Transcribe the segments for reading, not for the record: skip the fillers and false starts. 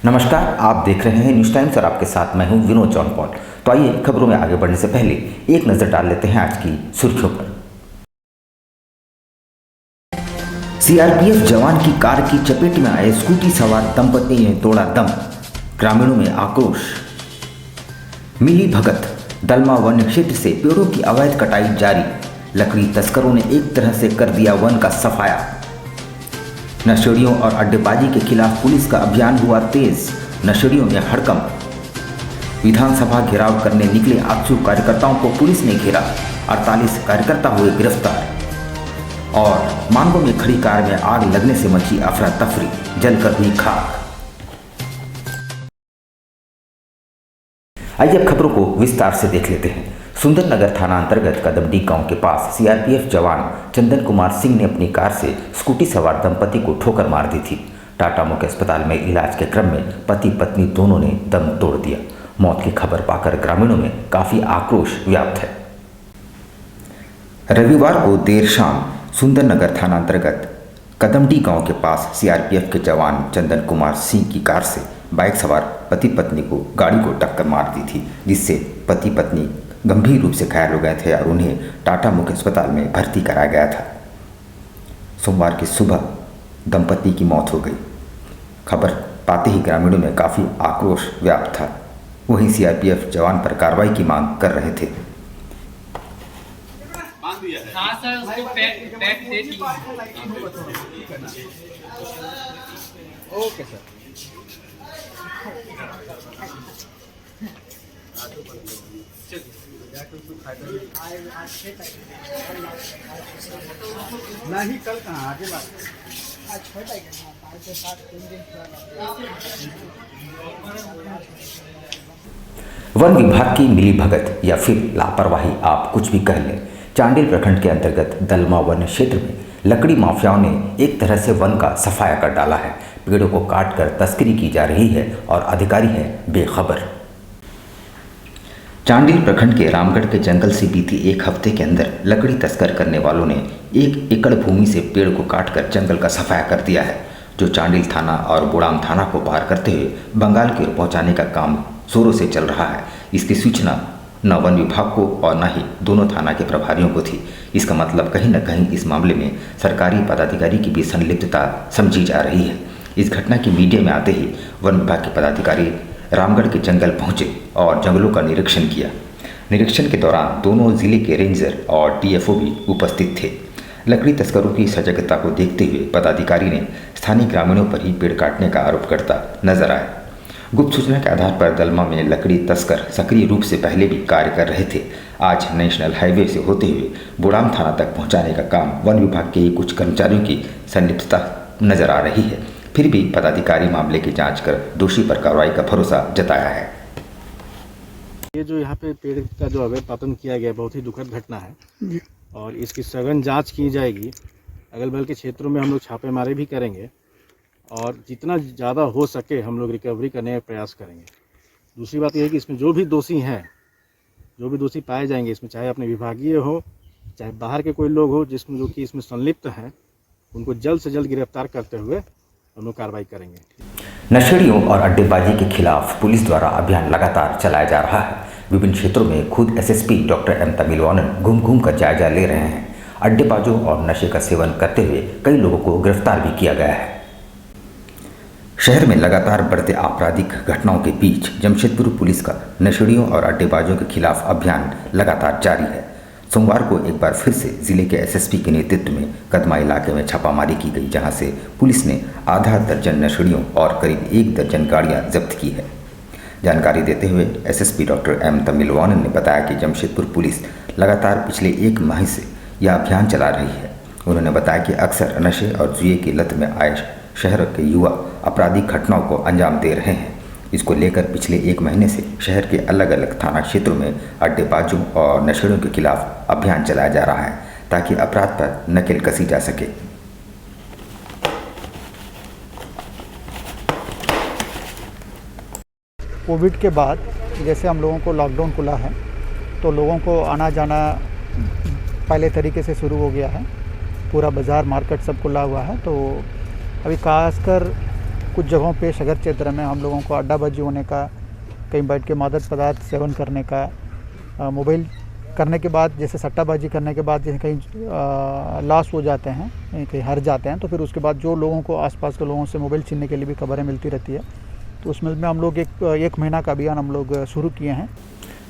नमस्कार, आप देख रहे हैं न्यूज़ टाइम्स और आपके साथ मैं हूं विनोद जॉन पॉल। तो आइए खबरों में आगे बढ़ने से पहले एक नज़र डाल लेते हैं आज की सुर्खियों पर। सीआरपीएफ जवान की कार की चपेट में आए स्कूटी सवार दंपति ने तोड़ा दम, ग्रामीणों में आक्रोश। मिली भगत, दलमा वन क्षेत्र से पेड़ों की अवैध कटाई जारी, लकड़ी तस्करों ने एक तरह से कर दिया वन का सफाया। नशेड़ियों और अड्डेबाजी के खिलाफ पुलिस का अभियान हुआ तेज, नशेड़ियों में हड़कंप। विधानसभा घेराव करने निकले आगजू कार्यकर्ताओं को पुलिस ने घेरा, 48 कार्यकर्ता हुए गिरफ्तार। और मांगों में खड़ी कार में आग लगने से मची अफरा तफरी, जलकर हुई खाक। आइए अब खबरों को विस्तार से देख लेते हैं। सुंदरनगर थाना अंतर्गत कदमडी गांव के पास सीआरपीएफ जवान चंदन कुमार सिंह ने अपनी कार से स्कूटी सवार दंपति को ठोकर मार दी थी। टाटा मुख्य अस्पताल में इलाज के क्रम में पति पत्नी दोनों ने दम तोड़ दिया। मौत की खबर पाकर ग्रामीणों में काफी आक्रोश व्याप्त है। रविवार को देर शाम सुंदरनगर थाना अंतर्गत कदमडी गांव के पास सीआरपीएफ के जवान चंदन कुमार सिंह की कार से बाइक सवार पति पत्नी को गाड़ी को टक्कर मार दी थी, जिससे पति पत्नी गंभीर रूप से घायल हो गए थे और उन्हें टाटा मुख्य अस्पताल में भर्ती कराया गया था। सोमवार की सुबह दंपति की मौत हो गई। खबर पाते ही ग्रामीणों में काफ़ी आक्रोश व्याप्त था। वहीं सीआरपीएफ जवान पर कार्रवाई की मांग कर रहे थे। हाँ सर, उसको पैक दे दी। Okay sir. नहीं कल कहाँ आगे बात वन विभाग की मिली भगत या फिर लापरवाही, आप कुछ भी कह लें, चांडिल प्रखंड के अंतर्गत दलमा वन क्षेत्र में लकड़ी माफियाओं ने एक तरह से वन का सफाया कर डाला है। पेड़ों को काटकर तस्करी की जा रही है और अधिकारी है बेखबर। चांडिल प्रखंड के रामगढ़ के जंगल से बीती एक हफ्ते के अंदर लकड़ी तस्कर करने वालों ने 1 एकड़ भूमि से पेड़ को काटकर जंगल का सफाया कर दिया है, जो चांडिल थाना और बुड़ाम थाना को पार करते हुए बंगाल की ओर पहुंचाने का काम जोरों से चल रहा है। इसकी सूचना न वन विभाग को और न ही दोनों थाना के प्रभारियों को थी। इसका मतलब कहीं न कहीं इस मामले में सरकारी पदाधिकारी की भी संलिप्तता समझी जा रही है। इस घटना की मीडिया में आते ही वन विभाग के पदाधिकारी रामगढ़ के जंगल पहुंचे और जंगलों का निरीक्षण किया। निरीक्षण के दौरान दोनों जिले के रेंजर और टीएफओ भी उपस्थित थे। लकड़ी तस्करों की सजगता को देखते हुए पदाधिकारी ने स्थानीय ग्रामीणों पर ही पेड़ काटने का आरोप करता नजर आया। गुप्त सूचना के आधार पर दलमा में लकड़ी तस्कर सक्रिय रूप से पहले भी कार्य कर रहे थे। आज नेशनल हाईवे से होते हुए बुड़ाम थाना तक पहुंचाने का काम वन विभाग के ही कुछ कर्मचारियों की संलिप्तता नजर आ रही है। फिर भी पदाधिकारी मामले की जांच कर दोषी पर कार्रवाई का भरोसा जताया है। ये जो यहाँ पे पेड़ का जो अवैध पतन किया गया बहुत ही दुखद घटना है और इसकी सघन जांच की जाएगी। अगल बगल के क्षेत्रों में हम लोग छापेमारी भी करेंगे और जितना ज़्यादा हो सके हम लोग रिकवरी करने का प्रयास करेंगे। दूसरी बात यह है कि इसमें जो भी दोषी हैं, जो भी दोषी पाए जाएंगे इसमें, चाहे अपने विभागीय हो चाहे बाहर के कोई लोग हो जिसमें जो कि इसमें संलिप्त हैं, उनको जल्द से जल्द गिरफ्तार करते हुए हम लोग कार्रवाई करेंगे। नशेड़ियों और अड्डेबाजी के खिलाफ पुलिस द्वारा अभियान लगातार चलाया जा रहा है। विभिन्न क्षेत्रों में खुद एसएसपी डॉक्टर एम तमिलवानन घूम घूम कर जायजा ले रहे हैं। अड्डेबाजों और नशे का सेवन करते हुए कई लोगों को गिरफ्तार भी किया गया है। शहर में लगातार बढ़ते आपराधिक घटनाओं के बीच जमशेदपुर पुलिस का नशेड़ियों और अड्डेबाजों के खिलाफ अभियान लगातार जारी है। सोमवार को एक बार फिर से जिले के एसएसपी के नेतृत्व में कदमा इलाके में छापामारी की गई, जहां से पुलिस ने आधा दर्जन नशेड़ियों और करीब 1 दर्जन गाड़ियां जब्त की है। जानकारी देते हुए एसएसपी डॉक्टर एम तमिलवानन ने बताया कि जमशेदपुर पुलिस लगातार पिछले 1 माह से यह अभियान चला रही है। उन्होंने बताया कि अक्सर नशे और जुए की लत में आए शहर के युवा आपराधिक घटनाओं को अंजाम दे रहे हैं। इसको लेकर पिछले 1 महीने से शहर के अलग अलग थाना क्षेत्रों में अड्डेबाजों और नशेड़ियों के खिलाफ अभियान चलाया जा रहा है, ताकि अपराध पर नकेल कसी जा सके। कोविड के बाद जैसे हम लोगों को लॉकडाउन खुला है तो लोगों को आना जाना पहले तरीके से शुरू हो गया है। पूरा बाज़ार मार्केट सब खुला हुआ है। तो अभी खासकर कुछ जगहों पे शहर क्षेत्र में हम लोगों को अड्डाबाजी होने का, कहीं बैठ के मादक पदार्थ सेवन करने का, मोबाइल करने के बाद जैसे सट्टाबाजी करने के बाद जैसे कहीं लॉस हो जाते हैं, कहीं हार जाते हैं, तो फिर उसके बाद जो लोगों को आसपास के लोगों से मोबाइल छीनने के लिए भी खबरें मिलती रहती है। तो उसमें हम लोग एक महीना का अभियान हम लोग शुरू किए हैं।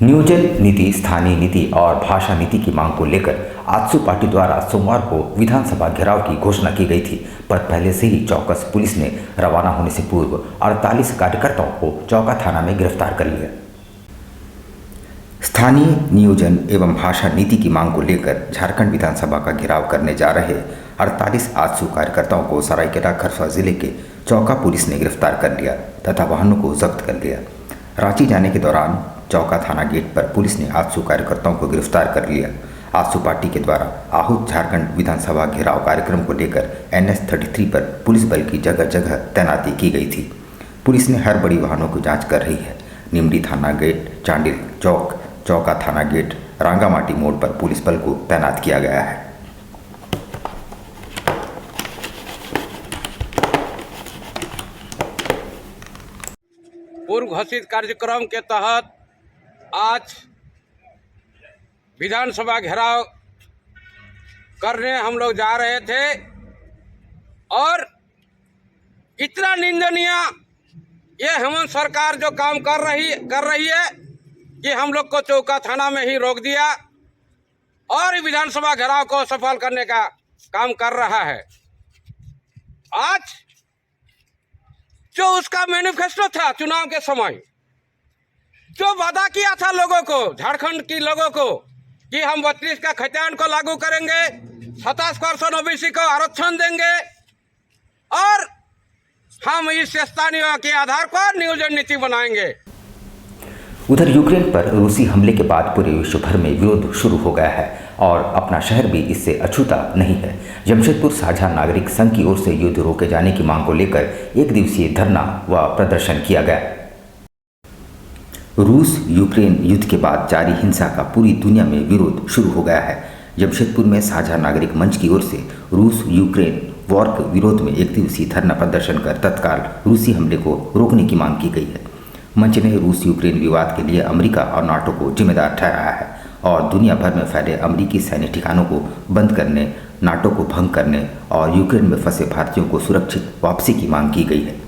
नियोजन नीति, स्थानीय नीति और भाषा नीति की मांग को लेकर आजसू पार्टी द्वारा सोमवार को विधानसभा घेराव की घोषणा की गई थी, पर पहले से ही चौकस पुलिस ने रवाना होने से पूर्व 48 कार्यकर्ताओं को चौका थाना में गिरफ्तार कर लिया। स्थानीय नियोजन एवं भाषा नीति की मांग को लेकर झारखंड विधानसभा का घेराव करने जा रहे 48 आजसू कार्यकर्ताओं को सरायकेला खरसावां जिले के चौका पुलिस ने गिरफ्तार कर लिया तथा वाहनों को जब्त कर लिया। रांची जाने के दौरान चौका थाना गेट पर पुलिस ने आजसू कार्यकर्ताओं को गिरफ्तार कर लिया। आजसू पार्टी के द्वारा आहूत झारखंड विधानसभा घेराव कार्यक्रम को लेकर NH-33 पर पुलिस बल की जगह जगह तैनाती की गई थी। पुलिस ने हर बड़ी वाहनों की जांच कर रही है। निमडी थाना गेट, चांडिल चौक, चौका थाना गेट, रांगामाटी मोड़ पर पुलिस बल को तैनात किया गया है। पूर्व घोषित कार्यक्रम के तहत आज विधानसभा घेराव करने हम लोग जा रहे थे और इतना निंदनीय ये हेमंत सरकार जो काम कर रही है कि हम लोग को चौका थाना में ही रोक दिया और विधानसभा घेराव को सफल करने का काम कर रहा है। आज जो उसका मैनिफेस्टो था चुनाव के समय, जो वादा किया था लोगों को, झारखंड के लोगों को, कि हम 32 का खतियान को लागू करेंगे, 27% OBC को आरक्षण देंगे और हम इस स्थानीय के आधार पर नियोजन नीति बनाएंगे। उधर यूक्रेन पर रूसी हमले के बाद पूरे विश्व भर में विरोध शुरू हो गया है और अपना शहर भी इससे अछूता नहीं है। जमशेदपुर साझा नागरिक संघ की ओर से युद्ध रोके जाने की मांग को लेकर एक दिवसीय धरना व प्रदर्शन किया गया। रूस यूक्रेन युद्ध के बाद जारी हिंसा का पूरी दुनिया में विरोध शुरू हो गया है। जमशेदपुर में साझा नागरिक मंच की ओर से रूस यूक्रेन वॉर के विरोध में एक दिवसीय धरना प्रदर्शन कर तत्काल रूसी हमले को रोकने की मांग की गई है। मंच ने रूस यूक्रेन विवाद के लिए अमेरिका और नाटो को जिम्मेदार ठहराया है और दुनिया भर में फैले अमेरिकी सैन्य ठिकानों को बंद करने, नाटो को भंग करने और यूक्रेन में फंसे भारतीयों को सुरक्षित वापसी की मांग की गई है।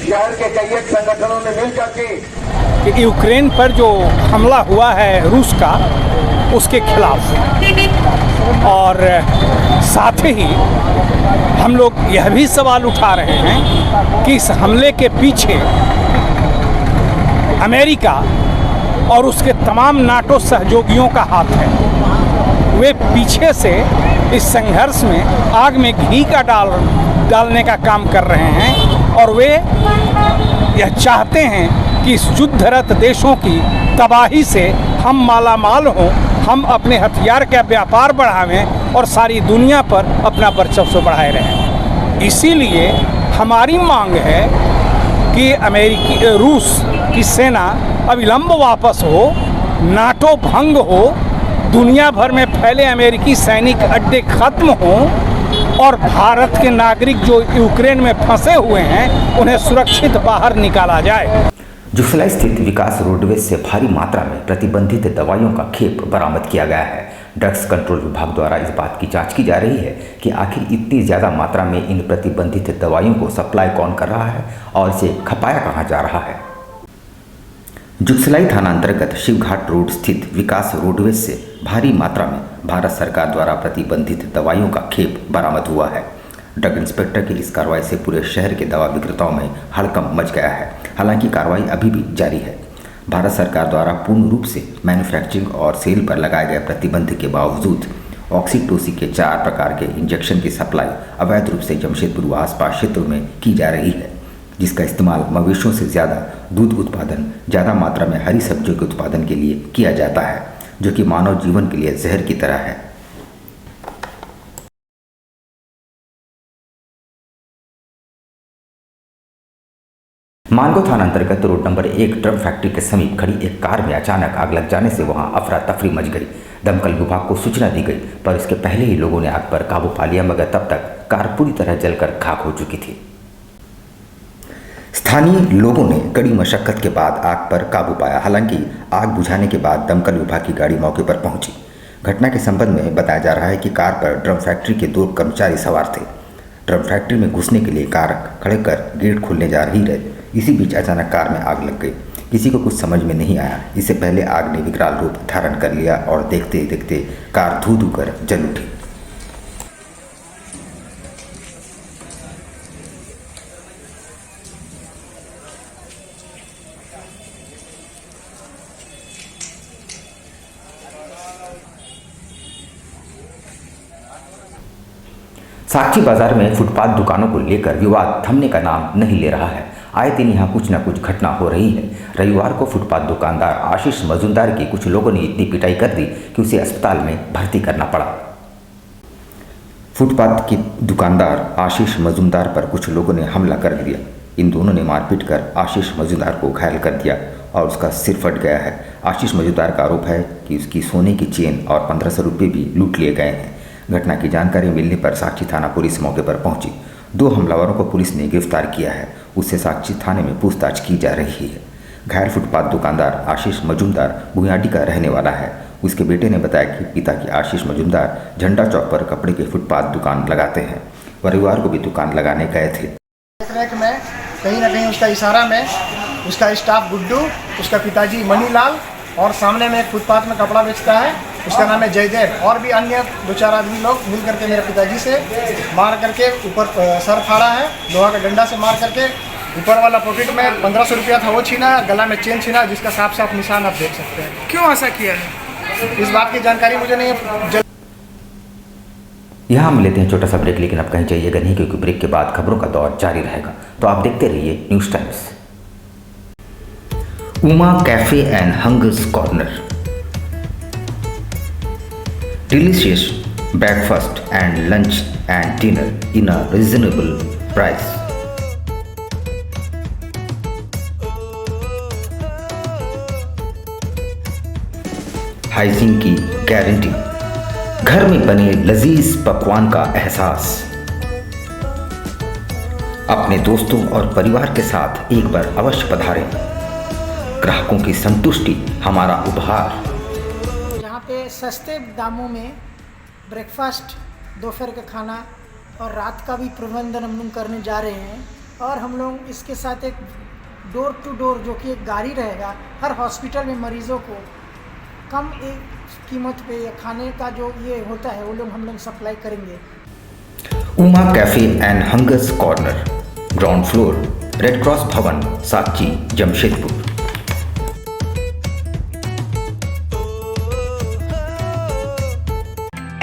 शहर के कई संगठनों ने मिलकर के यूक्रेन पर जो हमला हुआ है रूस का, उसके खिलाफ और साथ ही हम लोग यह भी सवाल उठा रहे हैं कि इस हमले के पीछे अमेरिका और उसके तमाम नाटो सहयोगियों का हाथ है। वे पीछे से इस संघर्ष में आग में घी का डालने का काम कर रहे हैं और वे यह चाहते हैं कि इस युद्धरत देशों की तबाही से हम मालामाल हों, हम अपने हथियार का व्यापार बढ़ावें और सारी दुनिया पर अपना वर्चस्व बढ़ाए रहें। इसीलिए हमारी मांग है कि रूस की सेना अविलंब वापस हो, नाटो भंग हो, दुनिया भर में फैले अमेरिकी सैनिक अड्डे खत्म हों और भारत के नागरिक जो यूक्रेन में फंसे हुए हैं उन्हें सुरक्षित बाहर निकाला जाए। जुफलाई स्थित विकास रोडवेज से भारी मात्रा में प्रतिबंधित दवाइयों का खेप बरामद किया गया है। ड्रग्स कंट्रोल विभाग द्वारा इस बात की जांच की जा रही है कि आखिर इतनी ज़्यादा मात्रा में इन प्रतिबंधित दवाइयों को सप्लाई कौन कर रहा है और इसे खपाया कहाँ जा रहा है। जुफलाई थाना अंतर्गत शिवघाट रोड स्थित विकास रोडवेज से भारी मात्रा में भारत सरकार द्वारा प्रतिबंधित दवाइयों का खेप बरामद हुआ है। ड्रग इंस्पेक्टर की इस कार्रवाई से पूरे शहर के दवा विक्रेताओं में हड़कंप मच गया है। हालांकि कार्रवाई अभी भी जारी है। भारत सरकार द्वारा पूर्ण रूप से मैन्युफैक्चरिंग और सेल पर लगाए गए प्रतिबंध के बावजूद ऑक्सीटोसिन के 4 प्रकार के इंजेक्शन की सप्लाई अवैध रूप से जमशेदपुर व आसपास क्षेत्रों में की जा रही है, जिसका इस्तेमाल मवेशियों से ज़्यादा दूध उत्पादन, ज़्यादा मात्रा में हरी सब्जियों के उत्पादन के लिए किया जाता है, जो कि मानव जीवन के लिए जहर की तरह है। मानगो थाना अंतर्गत रोड नंबर 1 ड्रम फैक्ट्री के समीप खड़ी एक कार में अचानक आग लग जाने से वहां अफरा तफरी मच गई। दमकल विभाग को सूचना दी गई, पर इसके पहले ही लोगों ने आग पर काबू पा लिया, मगर तब तक कार पूरी तरह जलकर खाक हो चुकी थी। स्थानीय लोगों ने कड़ी मशक्कत के बाद आग पर काबू पाया। हालांकि आग बुझाने के बाद दमकल विभाग की गाड़ी मौके पर पहुंची। घटना के संबंध में बताया जा रहा है कि कार पर ड्रम फैक्ट्री के 2 कर्मचारी सवार थे। ड्रम फैक्ट्री में घुसने के लिए कार खड़े कर गेट खोलने जा रही रहे। इसी बीच अचानक कार में आग लग गई। किसी को कुछ समझ में नहीं आया। इससे पहले आग ने विकराल रूप धारण कर लिया और देखते देखते कार धू धू कर जल उठी। साक्षी बाजार में फुटपाथ दुकानों को लेकर विवाद थमने का नाम नहीं ले रहा है। आए दिन यहाँ कुछ न कुछ घटना हो रही है। रविवार को फुटपाथ दुकानदार आशीष मजूमदार की कुछ लोगों ने इतनी पिटाई कर दी कि उसे अस्पताल में भर्ती करना पड़ा। फुटपाथ के दुकानदार आशीष मजूमदार पर कुछ लोगों ने हमला कर दिया। इन दोनों ने मारपीट कर आशीष मजूमदार को घायल कर दिया और उसका सिर फट गया है। आशीष मजूमदार का आरोप है कि उसकी सोने की चेन और 1500 रुपये भी लूट लिए गए हैं। घटना की जानकारी मिलने पर साक्षी थाना पुलिस मौके पर पहुंची। 2 हमलावरों को पुलिस ने गिरफ्तार किया है। उससे साक्षी थाने में पूछताछ की जा रही है। घायल फुटपाथ दुकानदार आशीष मजूमदार भुयाडी का रहने वाला है। उसके बेटे ने बताया कि पिता की आशीष मजूमदार झंडा चौक पर कपड़े के फुटपाथ दुकान लगाते हैं। रविवार को भी दुकान लगाने गए थे। देख में कहीं ना कहीं उसका इशारा में उसका स्टाफ गुड्डू, उसका पिताजी मनीलाल और सामने में एक फुटपाथ में कपड़ा बेचता है, उसका नाम है जयदेव, और भी अन्य 2-4 आदमी लोग मिल करके मेरे पिताजी से मार करके ऊपर सर फाड़ा है, लोहा का डंडा से मार करके। ऊपर वाला पॉकेट में 1500 रुपया था वो छीना, गला में चेन छीना, जिसका साफ साफ निशान आप देख सकते हैं। क्यों ऐसा किया है इस बात की जानकारी मुझे नहीं है। यहाँ हम लेते हैं छोटा सा ब्रेक, लेकिन अब कहीं जाइएगा नहीं, क्योंकि ब्रेक के बाद खबरों का दौर जारी रहेगा। तो आप देखते रहिए news times. Uma cafe and hungers corner, delicious breakfast and lunch and dinner in a reasonable price. Hygiene की गारंटी, घर में बने लजीज पकवान का एहसास। अपने दोस्तों और परिवार के साथ एक बार अवश्य पधारें। ग्राहकों की संतुष्टि हमारा उपहार। यहाँ पे सस्ते दामों में ब्रेकफास्ट, दोपहर का खाना और रात का भी प्रबंधन हम लोग करने जा रहे हैं। और हम लोग इसके साथ एक डोर टू डोर, जो कि एक गाड़ी रहेगा, हर हॉस्पिटल में मरीज़ों को कम एक कीमत पे या खाने का जो ये होता है वो लोग हम लोग सप्लाई करेंगे। Uma cafe and hungers corner, ground floor, red cross भवन, साक्षी, Jamshedpur.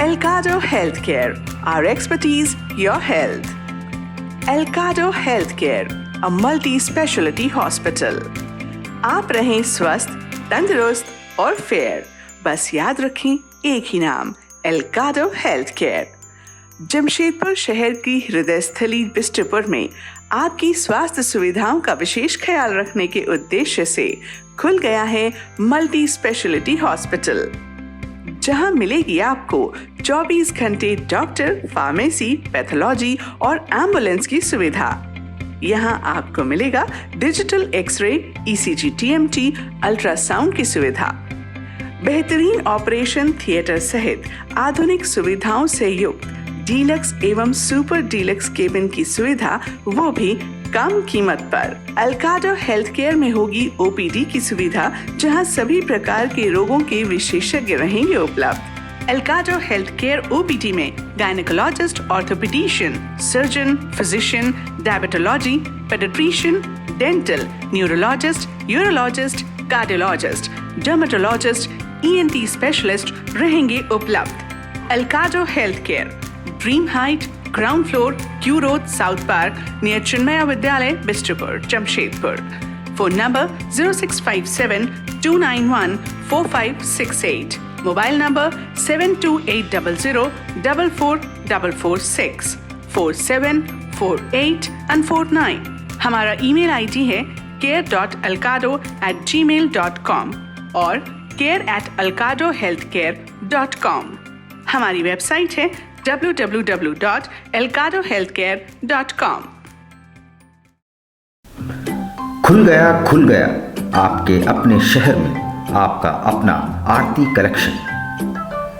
Elcado Healthcare, our expertise, your health. Elcado Healthcare, a multi-specialty hospital. आप रहें स्वस्थ, तंदुरुस्त और फेयर। बस याद रखें एक ही नाम, Elcado Healthcare। जमशेदपुर शहर की हृदय स्थली बिष्टपुर में आपकी स्वास्थ्य सुविधाओं का विशेष ख्याल रखने के उद्देश्य से खुल गया है मल्टी स्पेशलिटी हॉस्पिटल, जहां मिलेगी आपको 24 घंटे डॉक्टर, फार्मेसी, पैथोलॉजी और एम्बुलेंस की सुविधा। यहां आपको मिलेगा digital X-ray, ECG, TMT, ultrasound की सुविधा, बेहतरीन ऑपरेशन थिएटर सहित आधुनिक सुविधाओं से युक्त डीलक्स एवं सुपर डीलक्स केबिन की सुविधा, वो भी कम कीमत पर। एल्काडो हेल्थ केयर में होगी OPD की सुविधा, जहां सभी प्रकार के रोगों के विशेषज्ञ रहेंगे उपलब्ध। एल्काडो हेल्थ केयर OPD में gynaecologist, orthopaedician, surgeon, physician, diabetology, paediatrician, dental, neurologist, urologist, cardiologist, dermatologist, ENT specialist रहेंगे उपलब्ध। एल्काडो health care, dream height, ground floor, Q road, south park, near Chinmaya Vidyalaya, Bistupur, Jamshedpur. Phone number 0657-291-4568। Mobile number 7280044446, 4748 and 49। हमारा email ID है care.alcado@gmail.com और care@alcadohealthcare.com। हमारी website है www.alcadohealthcare.com। खुल गया आपके अपने शहर में आपका अपना आरती कलेक्शन।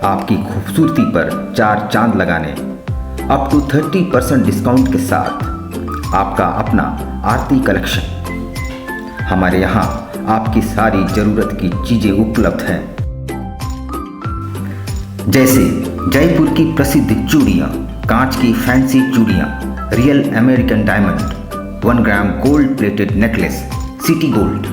आपकी खूबसूरती पर 4 चांद लगाने अप टू 30% डिस्काउंट के साथ आपका अपना आरती कलेक्शन। हमारे यहाँ आपकी सारी ज़रूरत की चीज़ें उपलब्ध हैं, जैसे जयपुर की प्रसिद्ध चूड़ियाँ, कांच की फैंसी चूड़ियाँ, real American diamond, 1 gram gold plated necklace, city gold.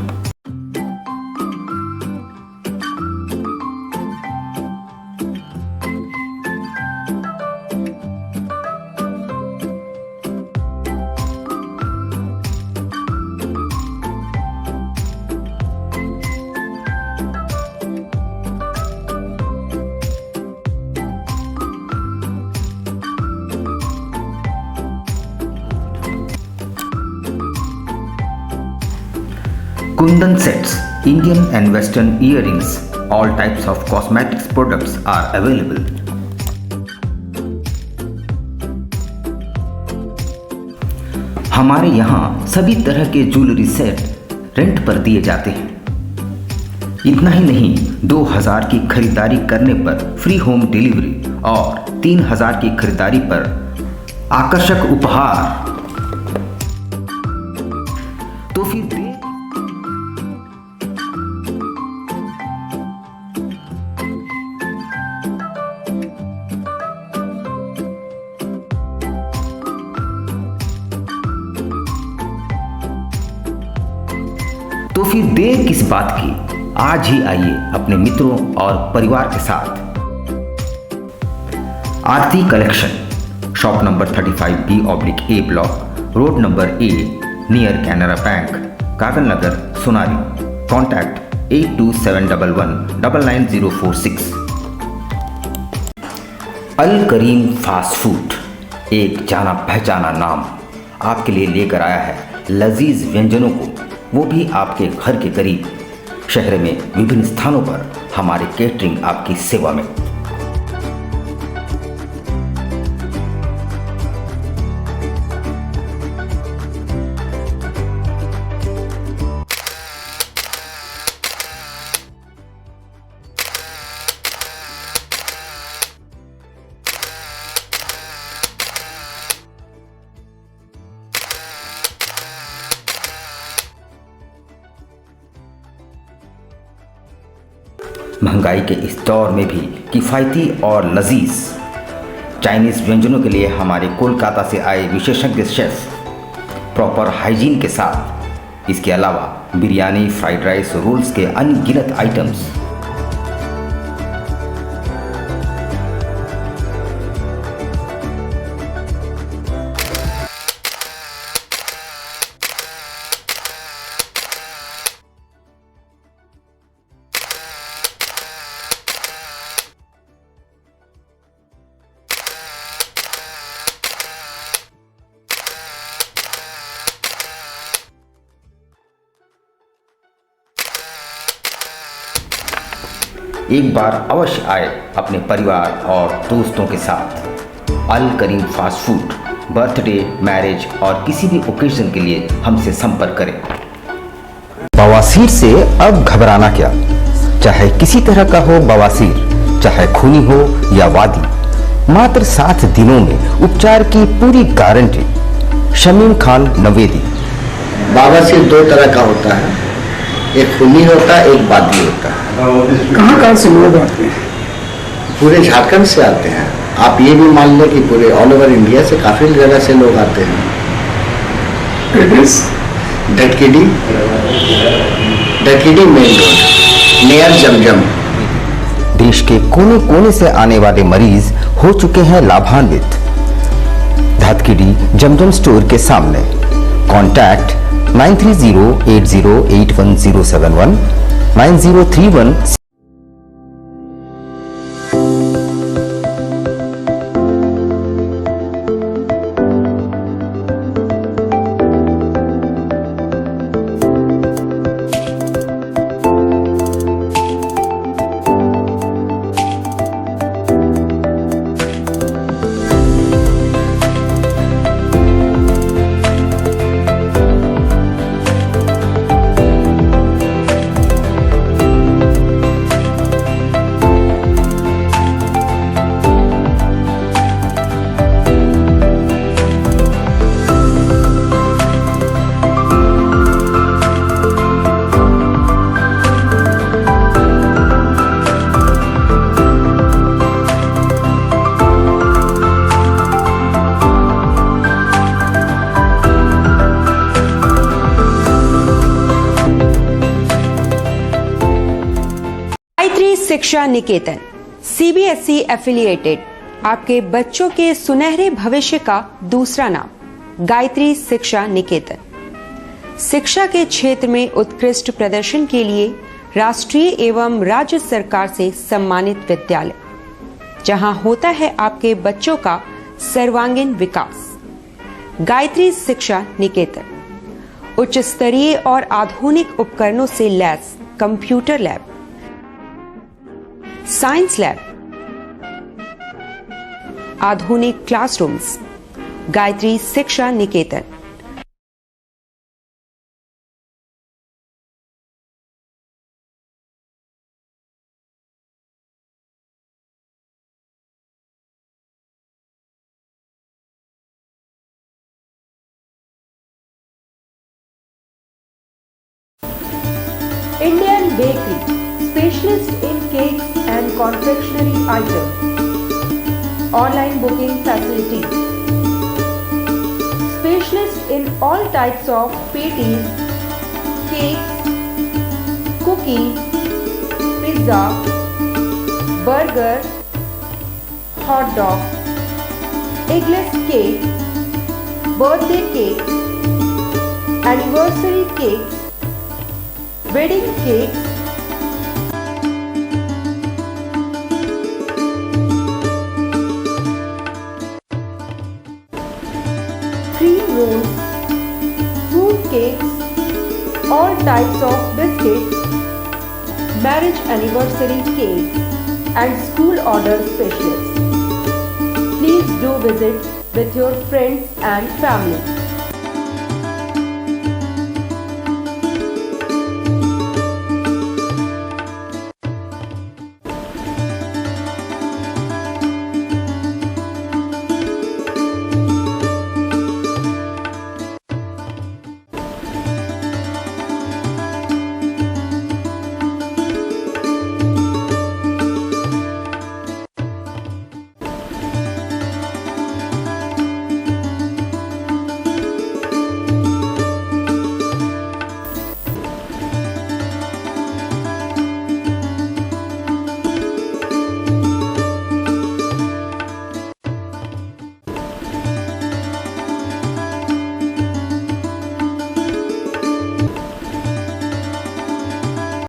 Kundan sets, Indian and Western earrings, all types of cosmetics products are available. हमारे यहाँ सभी तरह के ज्वेलरी सेट रेंट पर दिए जाते हैं। इतना ही नहीं, 2000 की खरीदारी करने पर फ्री होम डिलीवरी और 3000 की खरीदारी पर आकर्षक उपहार। तो फिर देर किस बात की, आज ही आइए अपने मित्रों और परिवार के साथ। Aarti collection, shop number 35B/A block, road number A, near Canara bank, Kagal Nagar, Sonari. Contact 8271199046। Al Karim fast food, एक जाना पहचाना नाम, आपके लिए लेकर आया है लजीज व्यंजनों को, वो भी आपके घर के करीब। शहर में विभिन्न स्थानों पर हमारे केटरिंग आपकी सेवा में। महंगाई के इस दौर में भी किफ़ायती और लजीज चाइनीज़ व्यंजनों के लिए हमारे कोलकाता से आए विशेषज्ञ शेफ प्रॉपर हाइजीन के साथ, इसके अलावा बिरयानी, फ्राइड राइस, रोल्स के अनगिनत आइटम्स। एक बार अवश्य आए अपने परिवार और दोस्तों के साथ। अल Karim fast food, birthday, marriage और किसी भी ओकेजन के लिए हमसे संपर्क करें। बवासीर से अब घबराना क्या, चाहे किसी तरह का हो बवासीर, चाहे खूनी हो या वादी, मात्र 7 दिनों में उपचार की पूरी गारंटी। शमीम खान नवेदी। बवासीर 2 तरह का होता है, एक खूनी होता है, एक वादी होता है। कहाँ से लोग आते हैं? पूरे झारखंड से आते हैं। आप ये भी मान लें कि पूरे ऑल ओवर इंडिया से काफ़ी जगह से लोग आते हैं। धटकीडी मेन रोड, नियर जमजम। देश के कोने कोने से आने वाले मरीज हो चुके हैं लाभान्वित। धटकीडी जमजम स्टोर के सामने। कॉन्टैक्ट 9308081071 9031। शिक्षा निकेतन CBSE एफिलिएटेड आपके बच्चों के सुनहरे भविष्य का दूसरा नाम। गायत्री शिक्षा निकेतन शिक्षा के क्षेत्र में उत्कृष्ट प्रदर्शन के लिए राष्ट्रीय एवं राज्य सरकार से सम्मानित विद्यालय, जहां होता है आपके बच्चों का सर्वांगीण विकास। गायत्री शिक्षा निकेतन उच्च स्तरीय और आधुनिक उपकरणों से lace computer lab, science lab, आधुनिक क्लासरूम्स। गायत्री शिक्षा निकेतन। Indian Bakery, specialist in cakes and confectionery items. Online booking facilities. Specialist in all types of patties, cakes, cookies, pizza, burger, hot dog, eggless cake, birthday cake, anniversary cakes, wedding cakes, cream rolls, fruit cakes, all types of biscuits, marriage anniversary cakes, and school order specialists. Please do visit with your friends and family.